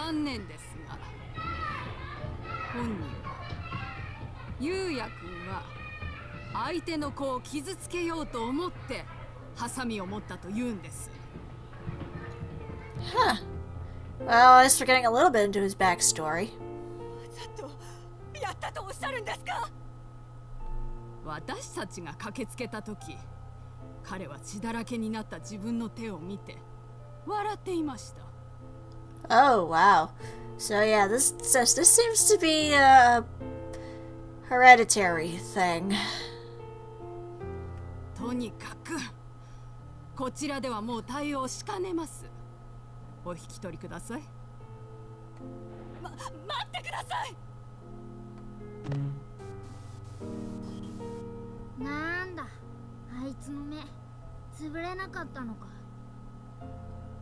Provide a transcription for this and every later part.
残念ですが、本人はゆうやくんは相手の子を傷つけようと思ってハサミを持ったと言うんです。Huh. Well, I guess we're getting a little bit into his backstory. やったとおっしゃるんですか？私たちが駆けつけた時、彼は血だらけになった自分の手を見て笑っていました。Oh, wow. So yeah, this seems to be a hereditary thing. とにかくこちらではもう対応しかねます。お引き取りください。待ってください。なんだ、あいつの目潰れなかったのか。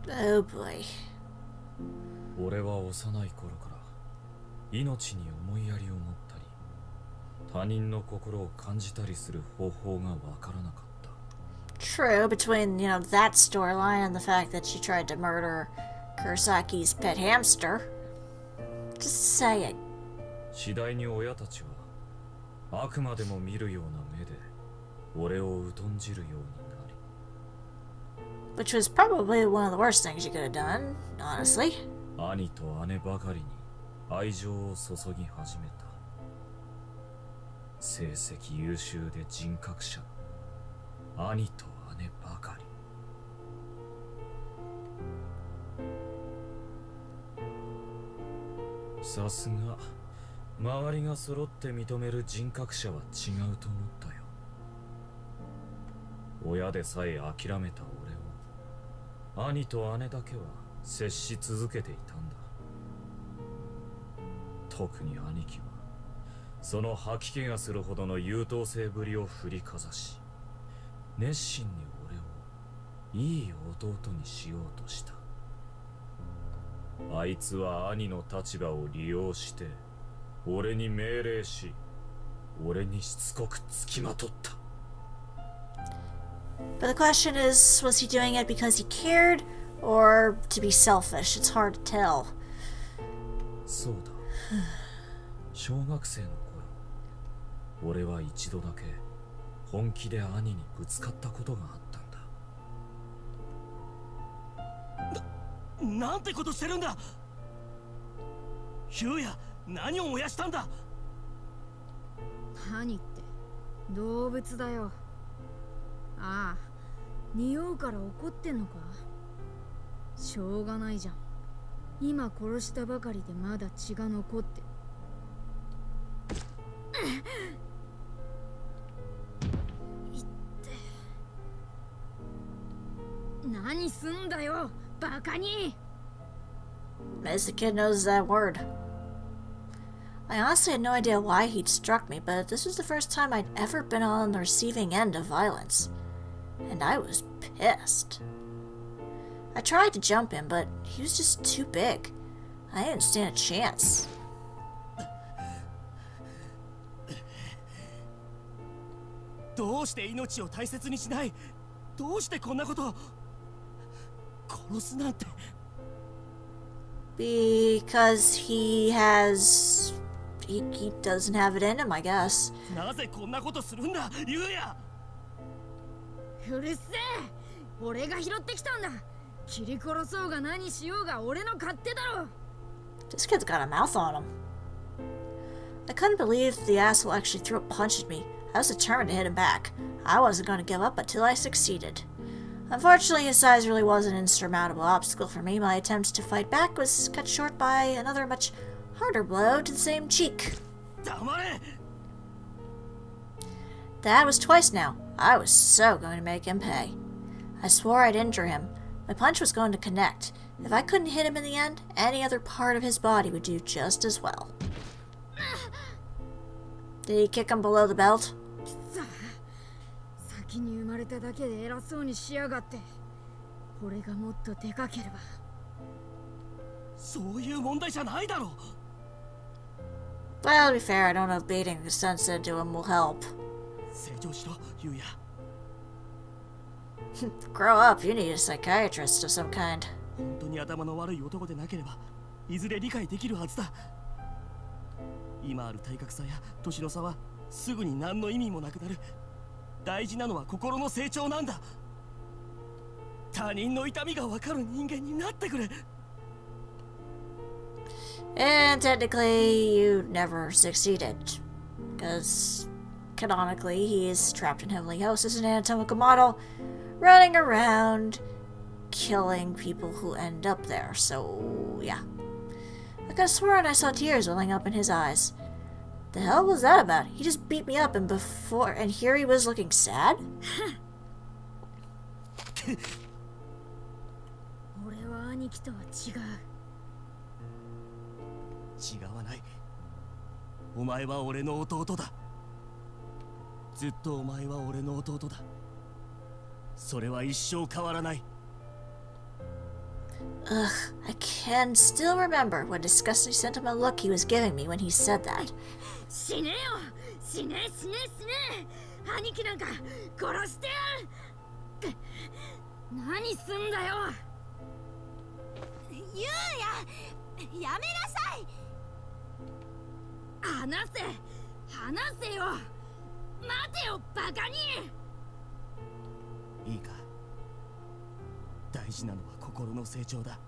Oh boy. 俺は幼い頃から命に思いやりを持ったり他人の心を感じたりする方法がわからなかった。 True, between, that storyline and the fact that she tried to murder Kurosaki's pet hamster. Just saying. 次第に親たちはあくまでも見るような目で俺を疎んじるようになり。 Which was probably one of the worst things you could have done, honestly. 兄と姉ばかりに愛情を注ぎ始めた。成績優秀で人格者の兄と姉ばかり。さすが周りが揃って認める人格者は違うと思ったよ。親でさえ諦めた俺を兄と姉だけは接し続けていたんだ。特に兄貴はその吐き気がするほどの優等生ぶりを振りかざし、熱心に俺をいい弟にしようとした。あいつは兄の立場を利用して俺に命令し、俺にしつこく付きまとった。 But the question is, was he doing it because he cared or to be selfish? It's hard to tell. そうだ。小学生の頃、俺は一度だけ本気で兄にぶつかったことがあったんだ。なんてことしてるんだ。ヒューヤ、何を燃やしたんだ。何って動物だよ。ああ、匂うから怒ってんのか。しょうがないじゃん。今殺したばかりでまだ血が残って。いって。何すんだよ、バカに。As the kid knows that word. I honestly had no idea why he'd struck me, but this was the first time I'd ever been on the receiving end of violence. And I was pissed. I tried to jump him, but he was just too big. I didn't stand a chance. どうして命を大切にしない。どうしてこんなことを。殺すなんて。Because he doesn't have it in him, I guess. なぜこんなことするんだ、ユウヤ。うるせえ、俺が拾ってきたんだ。切り殺そうが何しようが俺の勝手だろ。 This kid's got a mouth on him. I couldn't believe the asshole actually threw a punch at me. I was determined to hit him back. I wasn't going to give up until I succeeded. Unfortunately, his size really was an insurmountable obstacle for me. My attempt to fight back was cut short by another much harder blow to the same cheek. 黙れ。 That was twice now. I was so going to make him pay. I swore I'd injure him. My punch was going to connect. If I couldn't hit him in the end, any other part of his body would do just as well. Did he kick him below the belt? 先に生まれただけで偉そうにしやがって。俺がもっとでかければ。そういう問題じゃないだろう。 Well, to be fair, I don't know if beating the sense into him will help. 成長しろ、ユウヤ。 Grow up, you need a psychiatrist of some kind. 本当に頭の悪い男でなければいずれ理解できるはずだ。今ある体格差や年の差はすぐに何の意味もなくなる。大事なのは心の成長なんだ。他人の痛みが分かる人間になってくれ。 And technically, you never succeeded. Because canonically, he is trapped in Heavenly Host as an anatomical model, running around, killing people who end up there. So, yeah. I could have sworn I saw tears welling up in his eyes. The hell was that about? He just beat me up and here he was looking sad? 俺は兄貴とは違う。違わない。お前は俺の弟だ。ずっとお前は俺の弟だ。それは一生変わらない。 Ugh, I can still remember what disgusting sentimental look he was giving me when he said that. 死ねよ、死ね死ね死ね。兄貴なんか殺してやる。何すんだよ。ゆうや、やめなさい。話せ話せよ。待てよバカに。いいか、大事なのは心の成長だ。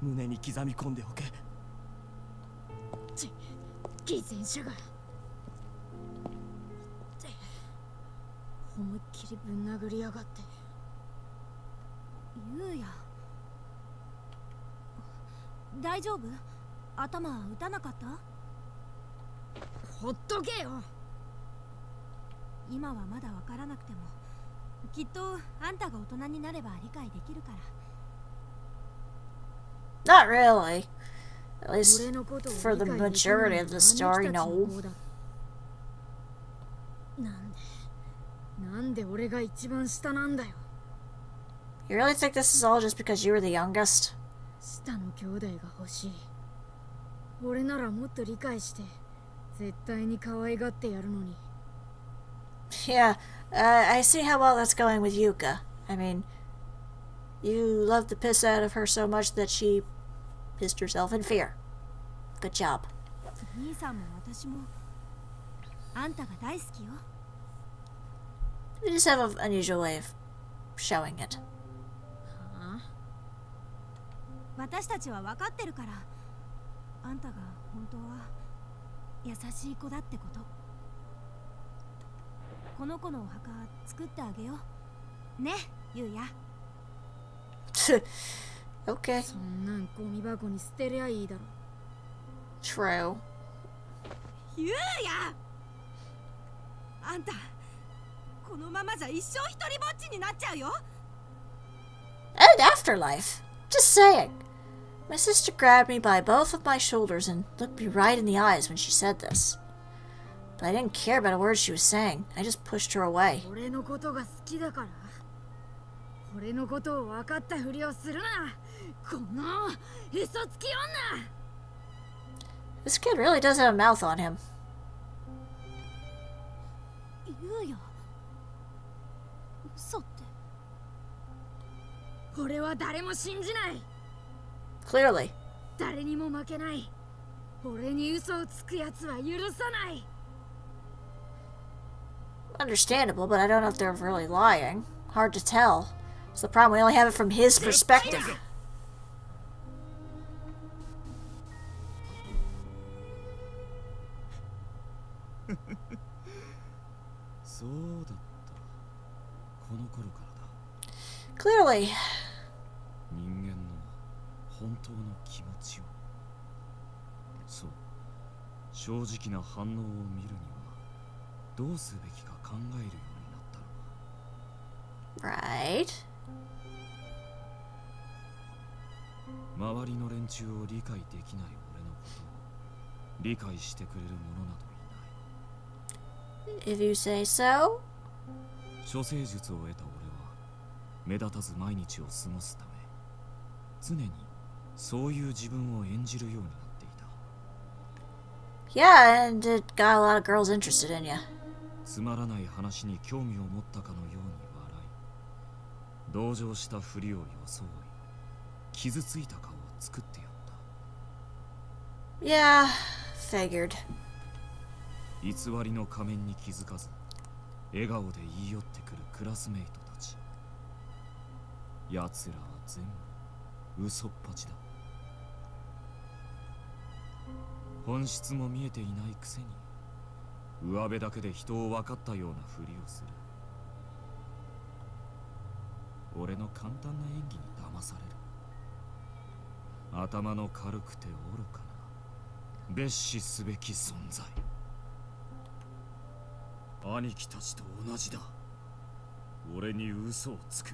胸に刻み込んでおけ。偽善者が思いっきりぶん殴りやがって。ゆうや、大丈夫？頭打たなかった？ほっとけよ。今はまだわからなくても、きっとあんたが大人になれば理解できるから。 Not really. At least for the majority of the story, no. なんで俺が一番下なんだよ。 You really think this is all just because you were the youngest? 下の兄弟が欲しい。俺ならもっと理解して絶対に可愛がってやるのに。 Yeah, I see how well that's going with Yuka. I mean, you love the piss out of her so much that she pissed herself in fear. Good job. 兄さんも私もあんたが大好きよ。 You just have an unusual way of showing it. 私たちは分かってるから、あんたが本当は優しい子だってこと。この子のお墓作ってあげようね、ゆうや。Okay. そんなんゴミ箱に捨てりゃいいだろ。 True. ゆうや、あんたこのままじゃ一生一人ぼっちになっちゃうよ。 And afterlife. Just saying. My sister grabbed me by both of my shoulders and looked me right in the eyes when she said this. But I didn't care about a word she was saying. I just pushed her away. 俺のことが好きだから。俺のことを分かったふりをするな。この嘘つき女。 This kid really does have a mouth on him. ゆうや、嘘って。俺は誰も信じない。 Clearly. 誰にも負けない。俺に嘘をつくやつは許さない。 Understandable, but I don't know if they're really lying. Hard to tell. It's the problem, we only have it from his perspective. そうだった。この頃からだ。 Clearly. 人間の本当の気持ちを。そう。正直な反応を見るにはどうすべきか考えるようになったのだ。 Right. 周りの連中を理解できない俺のことを理解してくれる者などいない。 If you say so. 処世術を得た俺は目立たず毎日を過ごすため常にそういう自分を演じるようになっていた。 Yeah, and it got a lot of girls interested in you. つまらない話に興味を持ったかのように笑い、同情したふりを装い、傷ついた顔を作ってやった。 Yeah, figured. 偽りの仮面に気づかず笑顔で言い寄ってくるクラスメイトたち。奴らは全部嘘っぱちだ。本質も見えていないくせに上辺だけで人を分かったようなふりをする。俺の簡単な演技に騙される。頭の軽くて愚かな蔑視すべき存在。兄貴たちと同じだ。俺に嘘をつく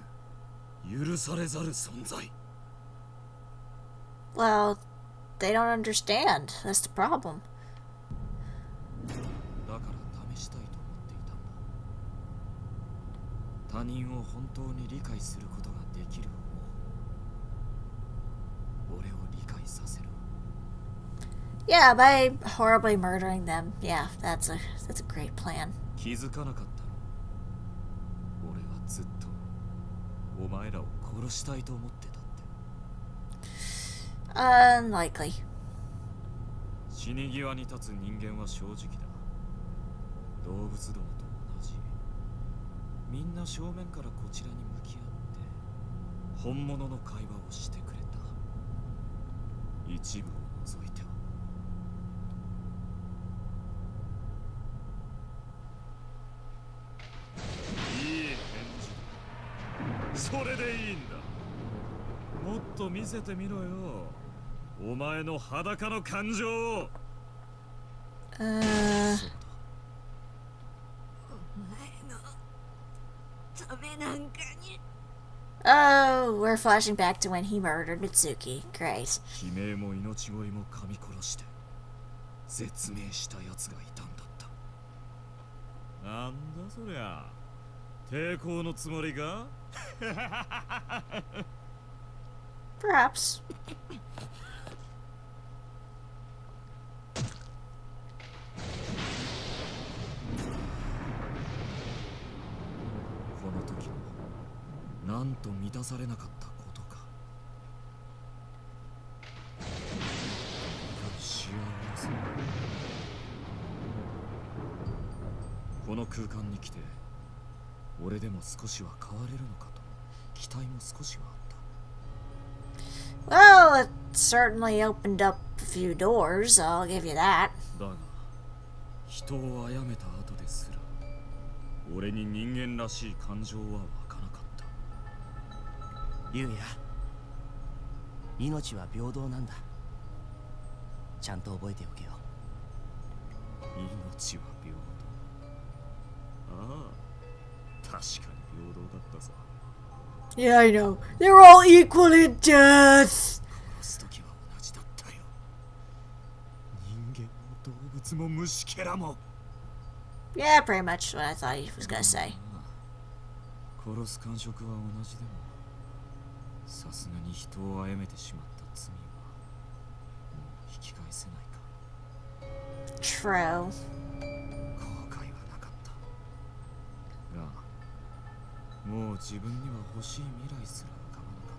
許されざる存在。 Well, they don't understand. That's the problem. だから試したいと思っていたんだ。他人を本当に理解することができる方法。俺を理解させる。 Yeah, by horribly murdering them. Yeah, that's a great plan. 気づかなかったの。俺はずっとお前らを殺したいと思ってたって。 Unlikely. 死に際に立つ人間は正直だ。動物どもと同じ。みんな正面からこちらに向き合って本物の会話をしてくれた。一部を除いては。いい返事。それでいいんだ。もっと見せてみろよ。お前の裸の感情を。Oh, we're flashing back to when he murdered Mitsuki. Great. 悲鳴も命乞いも噛み殺して絶命したやつがいたんだった。なんだそりゃ。抵抗のつもりか。Perhaps. この時のなんと満たされなかったことか。幸せ。この空間に来て俺でも少しは変われるのかと期待も少しはあった。 Well, it certainly opened up a few doors, I'll give you that. だが人を殺めた後ですら俺に人間らしい感情は湧かなかった。ゆうや、命は平等なんだ。ちゃんと覚えておけよ。命は平等。ああ、確かに平等だったさ。 Yeah, I know. They're all equal in death. 殺す時は同じだったよ。人間も動物も虫けらも。 Yeah, pretty much what I thought he was gonna say. 殺す感触は同じでもさすがに人を殺めてしまった罪はもう引き返せないか。 True. 後悔はなかったがもう自分には欲しい未来すら浮かばなか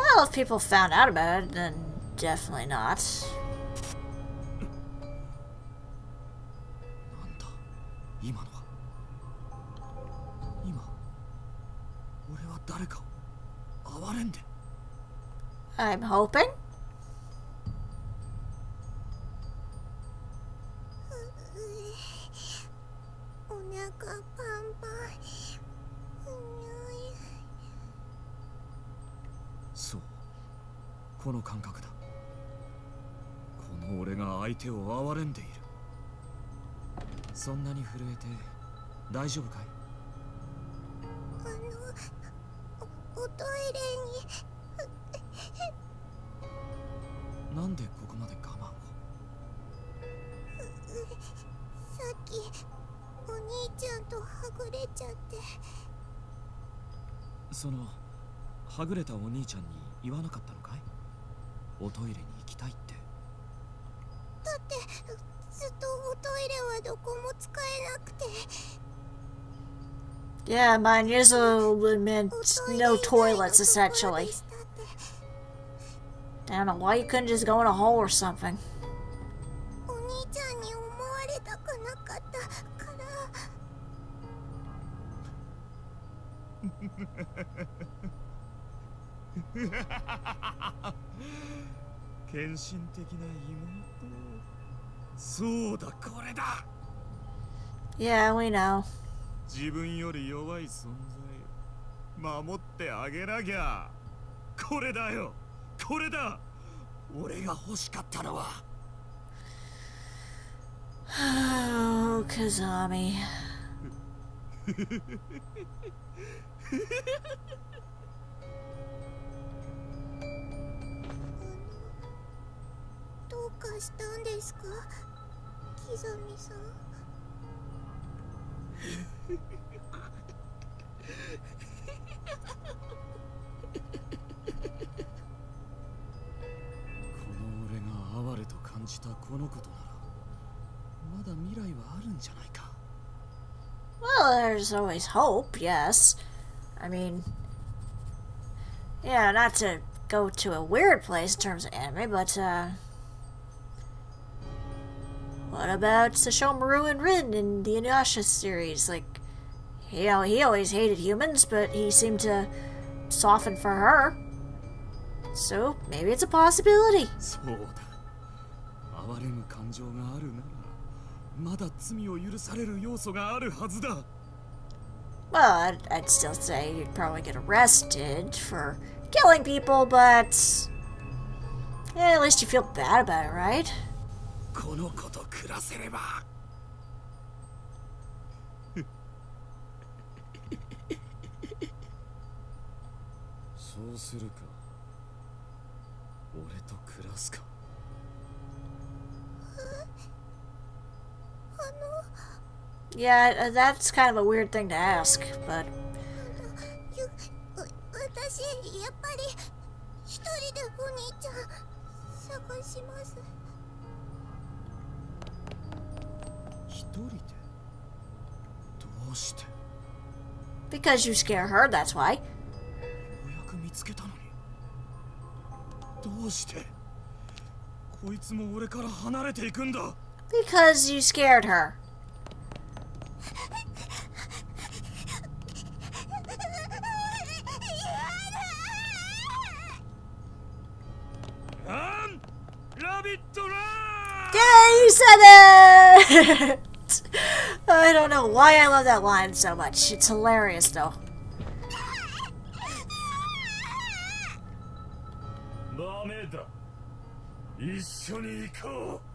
った。 Well, if people found out about it, then definitely not. なんだ今のは。今俺は誰かを憐れんで。 I'm hoping. お腹パンパン。そうこの感覚だ。この俺が相手を憐れんでいる。そんなに震えて大丈夫かい。おトイレに。なんでここまで我慢を。さっきお兄ちゃんとはぐれちゃって。そのはぐれたお兄ちゃんに言わなかったのかい。おトイレに行きたいって。だってずっとおトイレはどこも使えなくて。 Yeah, mine usually meant no toilets, essentially. I don't know why you couldn't just go in a hole or something. お兄ちゃんに思われたくなかったから。献身的な妹。そうだ、これだ。 Yeah, we know. 自分より弱い存在守ってあげなきゃ。これだよ、これだ。俺が欲しかったのは。Oh, Kizami. どうかしたんですか、キザミさん。この俺が哀れと感じたこのことならまだ未来はあるんじゃないか。 Well, there's always hope, yes. I mean, yeah, not to go to a weird place in terms of anime, but, what about Sesshomaru and Rin in the Inuyasha series? Like, you know, he always hated humans, but he seemed to soften for her. So, maybe it's a possibility. そうだ。哀れむ感情があるならまだ罪を許される要素があるはずだ。 Well, I'd still say you'd probably get arrested for killing people, but yeah, at least you feel bad about it, right? この子と暮らせれば。そうするか。俺と暮らすか。 Yeah, that's kind of a weird thing to ask, but 私やっぱり一人でお兄ちゃん探します。一人でどうして。 because you scare her, that's why. ようやく見つけたのにどうしてこいつも俺から離れていくんだ。 Because you scared her. Yeah, you said it! I don't know why I love that line so much. It's hilarious, though. ダメだ。一緒に行こう。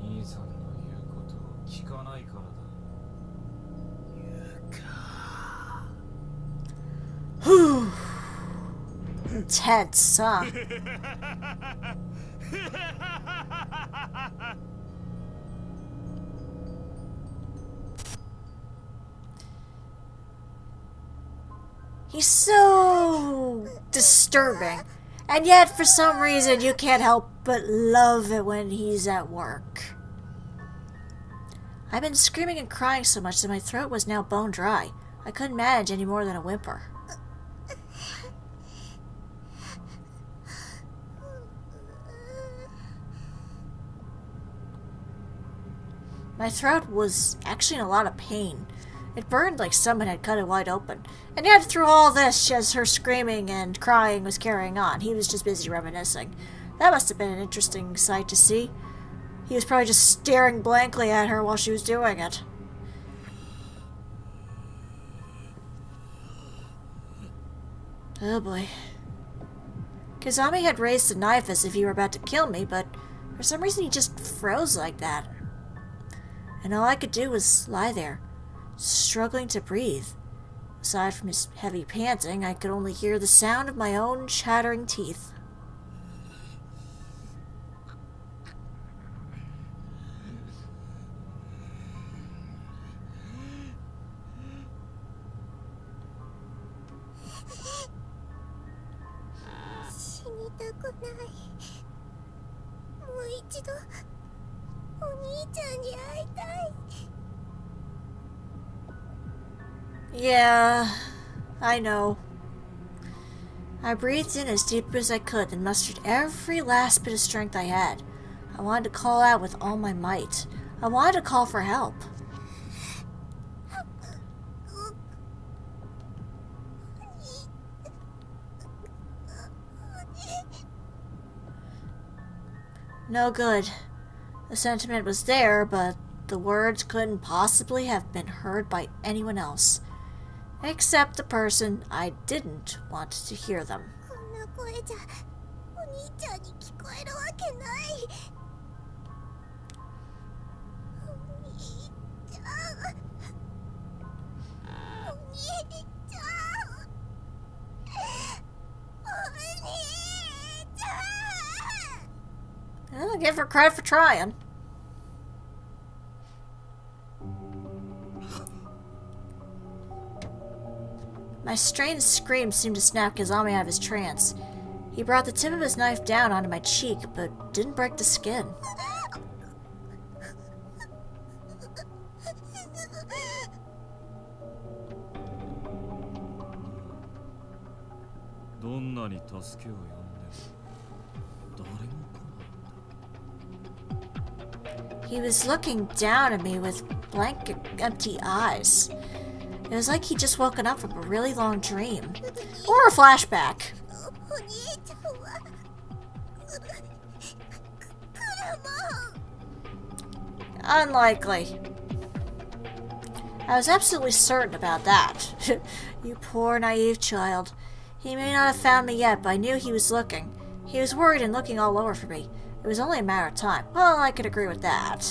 兄さんの言うことを聞かないからだ。 Intense, huh? He's so disturbing. And yet, for some reason, you can't help but love it when he's at work. I've been screaming and crying so much that my throat was now bone dry. I couldn't manage any more than a whimper. My throat was actually in a lot of pain. It burned like someone had cut it wide open. And yet through all this, as her screaming and crying was carrying on, he was just busy reminiscing. That must have been an interesting sight to see. He was probably just staring blankly at her while she was doing it. Oh boy. Kizami had raised the knife as if he were about to kill me, but for some reason he just froze like that. And all I could do was lie there, struggling to breathe. Aside from his heavy panting, I could only hear the sound of my own chattering teeth. Yeah, I know. I breathed in as deep as I could, then mustered every last bit of strength I had. I wanted to call out with all my might. I wanted to call for help. No good. The sentiment was there, but the words couldn't possibly have been heard by anyone else. Except the person I didn't want to hear them. こんな声じゃお兄ちゃんに聞こえるわけない。お兄ちゃん、お兄ちゃん、お兄ちゃん。 I'll give her credit for trying. My strained scream seemed to snap Kizami out of his trance. He brought the tip of his knife down onto my cheek, but didn't break the skin. どんなに助けを呼んでも誰も来ないんだ。 He was looking down at me with blank, empty eyes. It was like he'd just woken up from a really long dream. Or a flashback. お兄ちゃんは車。 Unlikely. I was absolutely certain about that. You poor naive child. He may not have found me yet, but I knew he was looking. He was worried and looking all over for me. It was only a matter of time. Well, I could agree with that.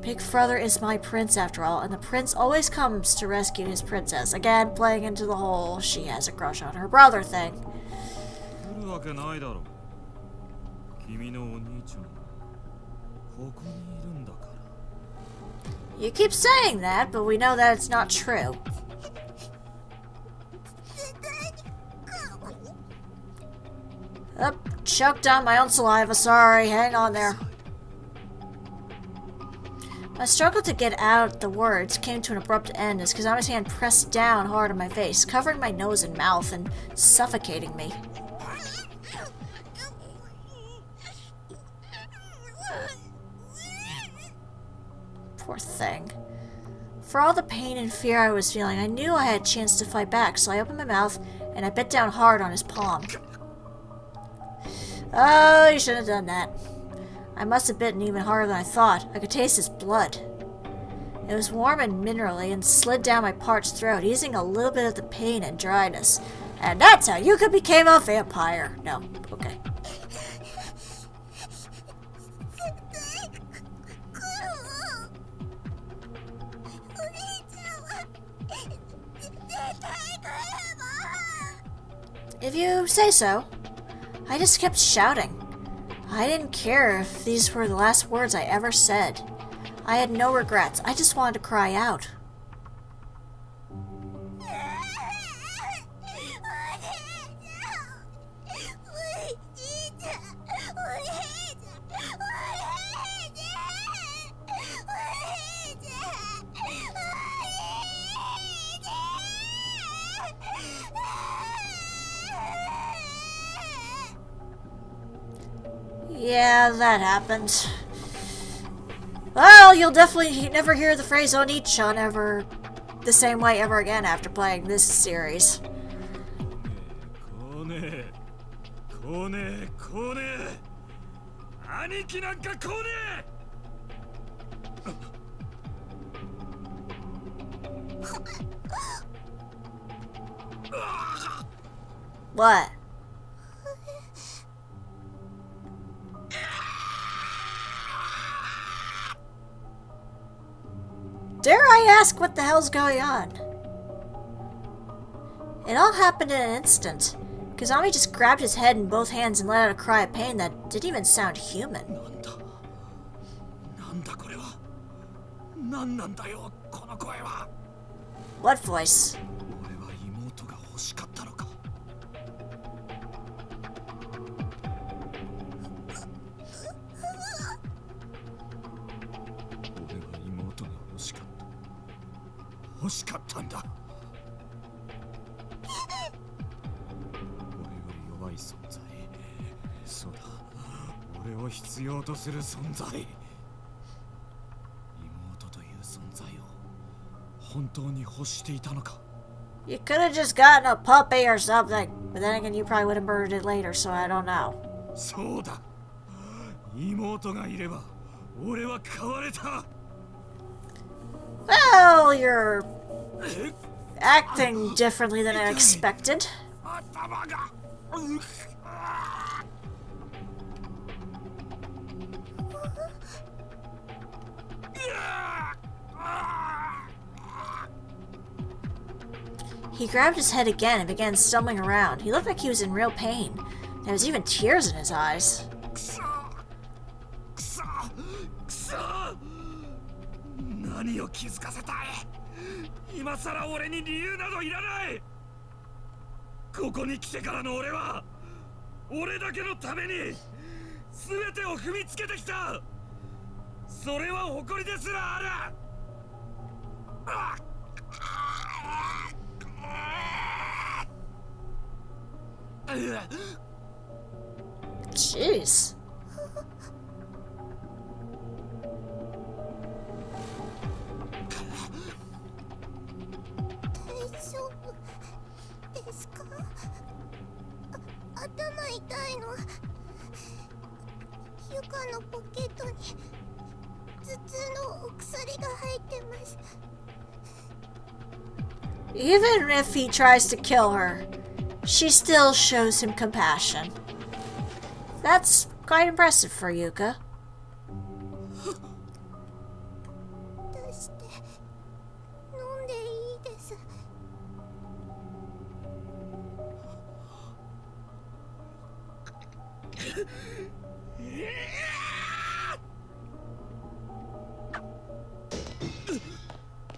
Big Brother is my prince after all, and the prince always comes to rescue his princess. Again, playing into the whole she has a crush on her brother thing. 来るわけないだろう。君のお兄ちゃんはここにいるんだから。 You keep saying that, but we know that it's not true. Oh, choked on my own saliva. Sorry, hang on there. My struggle to get out the words came to an abrupt end as Kizami's hand pressed down hard on my face, covering my nose and mouth and suffocating me. Poor thing. For all the pain and fear I was feeling, I knew I had a chance to fight back, so I opened my mouth and I bit down hard on his palm. Oh, you shouldn't have done that. I must have bitten even harder than I thought. I could taste his blood. It was warm and minerally and slid down my parched throat, easing a little bit of the pain and dryness. And that's how Yuka became a vampire. No, okay. If you say so. I just kept shouting. I didn't care if these were the last words I ever said. I had no regrets. I just wanted to cry out. Yeah, that happened. Well, you'll definitely never hear the phrase Oni-chan ever the same way ever again after playing this series. 来ねえ兄貴なんか来ねえ What? Dare I ask what the hell's going on? It all happened in an instant. Kizami just grabbed his head in both hands and let out a cry of pain that didn't even sound human. なんだこれは何なんだよこの声は What voice? 俺は妹が欲しかったのか俺は妹が欲しかった欲しかったんだ。俺より弱い存在。そうだ、俺を必要とする存在。妹という存在を本当に欲していたのか。 You could have just gotten a puppy or something. But then again, you probably would have murdered it later, so I don't know. そうだ、妹がいれば俺は変われた。 Well, you're acting differently than I expected. 頭が。He grabbed his head again and began stumbling around. He looked like he was in real pain. There was even tears in his eyes. くそくそくそ、何を気づかせたい。今さら俺に理由などいらない。ここに来てからの俺は俺だけのために全てを踏みつけてきた。それは誇りですらある。Jeez. 大丈夫ですか？頭痛いの。ユカのポケットに頭痛のお薬が入ってます。 Even if he tries to kill her, she still shows him compassion. That's quite impressive for Yuka. 出して飲んでいいです。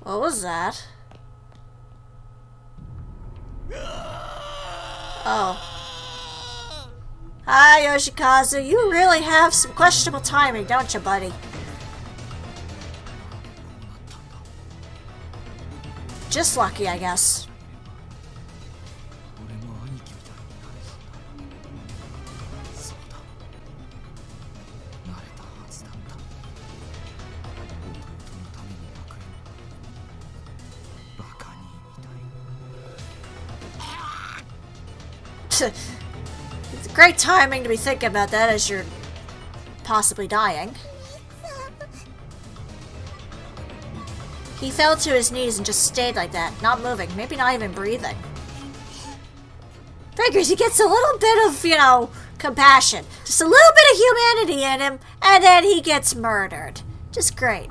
What was that? Oh. Hi, Yoshikazu. You really have some questionable timing, don't you, buddy? Just lucky, I guess. 俺の兄貴みたいになれたんだ。そうだ、なれたはずだった。弟のために泣くよ。バカ兄みたい。 It's great timing to be thinking about that as you're possibly dying. He fell to his knees and just stayed like that, not moving, maybe not even breathing. Figures he gets a little bit of, you know, compassion. Just a little bit of humanity in him, and then he gets murdered. Just great.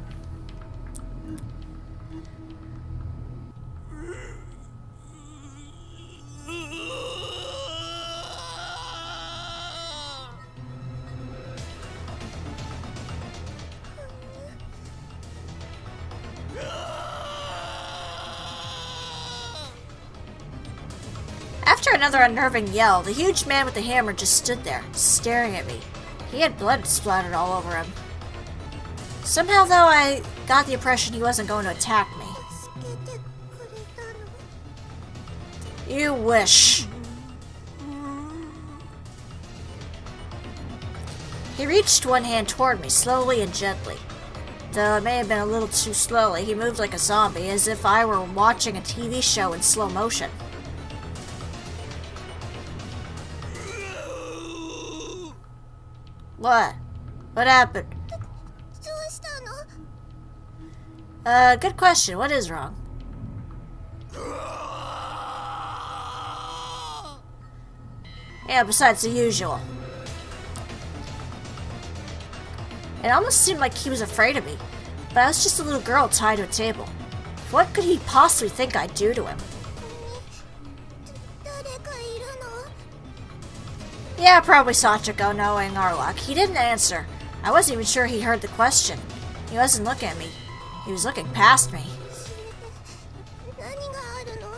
After another unnerving yell, the huge man with the hammer just stood there, staring at me. He had blood splattered all over him. Somehow, though, I got the impression he wasn't going to attack me. 助けてくれたの。 You wish. He reached one hand toward me, slowly and gently. Though it may have been a little too slowly, he moved like a zombie, as if I were watching a TV show in slow motion. What? What happened? どうしたの？ Good question. What is wrong? Yeah, besides the usual. It almost seemed like he was afraid of me, but I was just a little girl tied to a table. What could he possibly think I'd do to him? 誰かいるの？ Yeah, probably Sachiko, knowing our luck. He didn't answer. I wasn't even sure he heard the question. He wasn't looking at me. He was looking past me. 何があるの？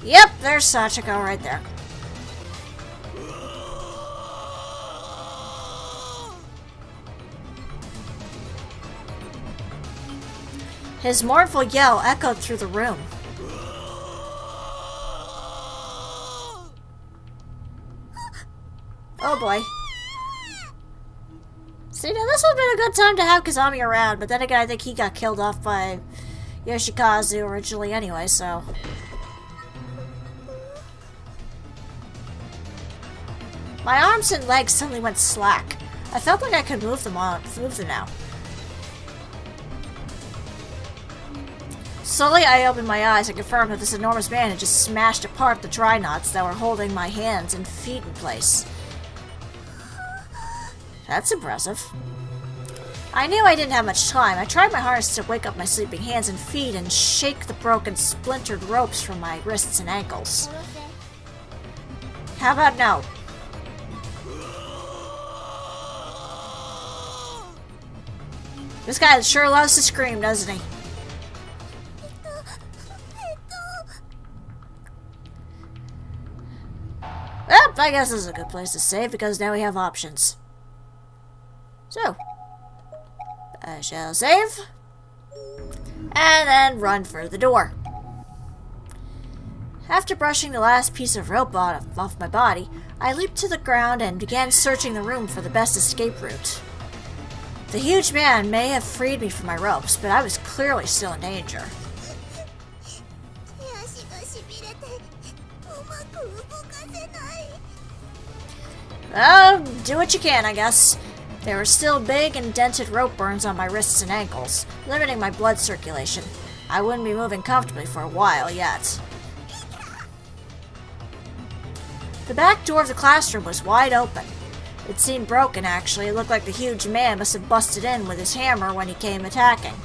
Yep, there's Sachiko right there. His mournful yell echoed through the room. Oh boy. See, now this would have been a good time to have Kizami around, but then again, I think he got killed off by Yoshikazu originally anyway, so... My arms and legs suddenly went slack. I felt like I could move them now. Slowly, I opened my eyes and confirmed that this enormous man had just smashed apart the dry knots that were holding my hands and feet in place. That's impressive. I knew I didn't have much time. I tried my hardest to wake up my sleeping hands and feet and shake the broken, splintered ropes from my wrists and ankles. How about now? This guy sure loves to scream, doesn't he? Well, I guess this is a good place to save because now we have options. So, I shall save, and then run for the door. After brushing the last piece of rope off my body, I leaped to the ground and began searching the room for the best escape route. The huge man may have freed me from my ropes, but I was clearly still in danger. Well, do what you can, I guess. There were still big indented rope burns on my wrists and ankles, limiting my blood circulation. I wouldn't be moving comfortably for a while yet. The back door of the classroom was wide open. It seemed broken, actually. It looked like the huge man must have busted in with his hammer when he came attacking.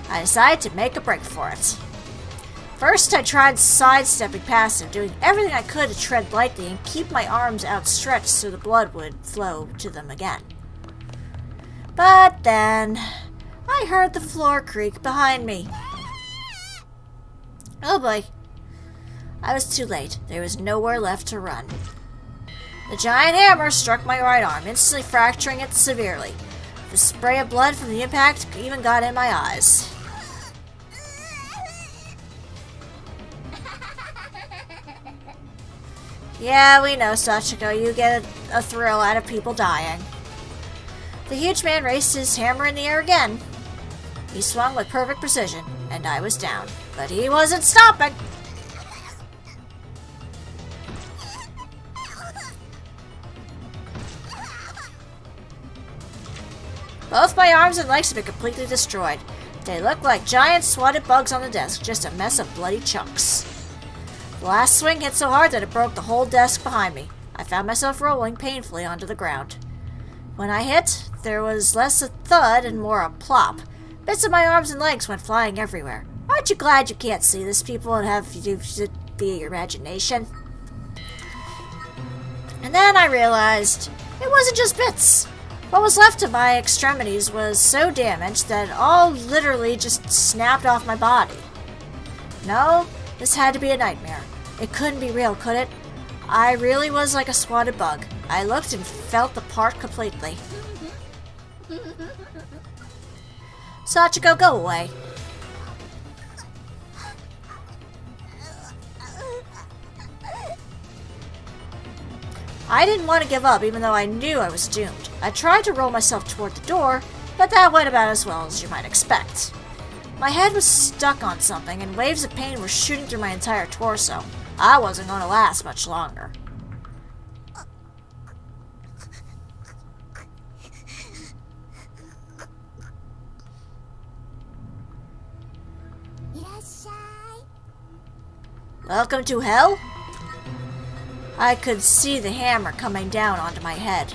I decided to make a break for it. First, I tried sidestepping past him, doing everything I could to tread lightly and keep my arms outstretched so the blood would flow to them again. But then, I heard the floor creak behind me. Oh boy. I was too late. There was nowhere left to run. The giant hammer struck my right arm, instantly fracturing it severely. The spray of blood from the impact even got in my eyes. Yeah, we know, Sachiko. You get a thrill out of people dying. The huge man raised his hammer in the air again. He swung with perfect precision, and I was down. But he wasn't stopping! Both my arms and legs have been completely destroyed. They look like giant swatted bugs on the desk, just a mess of bloody chunks. The last swing hit so hard that it broke the whole desk behind me. I found myself rolling painfully onto the ground. When I hit, there was less a thud and more a plop. Bits of my arms and legs went flying everywhere. Aren't you glad you can't see this, people, and have you be your imagination? And then I realized it wasn't just bits. What was left of my extremities was so damaged that it all literally just snapped off my body. No, this had to be a nightmare. It couldn't be real, could it? I really was like a swatted bug. I looked and felt the part completely. Sachiko, go away. I didn't want to give up, even though I knew I was doomed. I tried to roll myself toward the door, but that went about as well as you might expect. My head was stuck on something, and waves of pain were shooting through my entire torso. I wasn't going to last much longer. Welcome to hell? I could see the hammer coming down onto my head.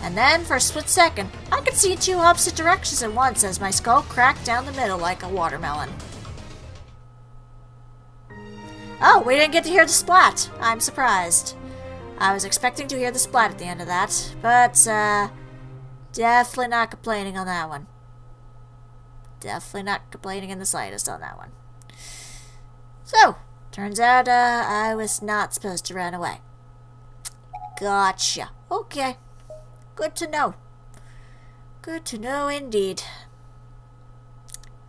And then, for a split second, I could see in two opposite directions at once as my skull cracked down the middle like a watermelon. Oh, we didn't get to hear the splat. I'm surprised. I was expecting to hear the splat at the end of that, but, definitely not complaining on that one. Definitely not complaining in the slightest on that one. So, turns out, I was not supposed to run away. Gotcha. Okay. Good to know. Good to know indeed.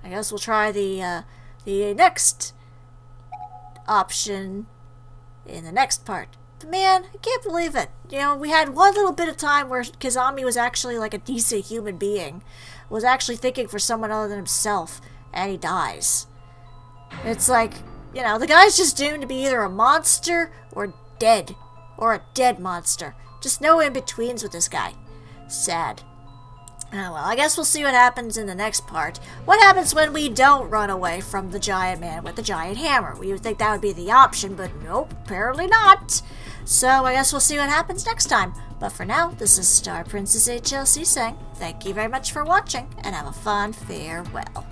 I guess we'll try the next option in the next part. But man, I can't believe it. You know, we had one little bit of time where Kizami was actually like a decent human being. Was actually thinking for someone other than himself. And he dies. It's like, you know, the guy's just doomed to be either a monster or dead. Or a dead monster. Just no in-betweens with this guy. Sad. Oh, well, I guess we'll see what happens in the next part. What happens when we don't run away from the giant man with the giant hammer? We would think that would be the option, but nope, apparently not. So I guess we'll see what happens next time. But for now, this is StarPrincessHLC saying thank you very much for watching, and have a fond farewell.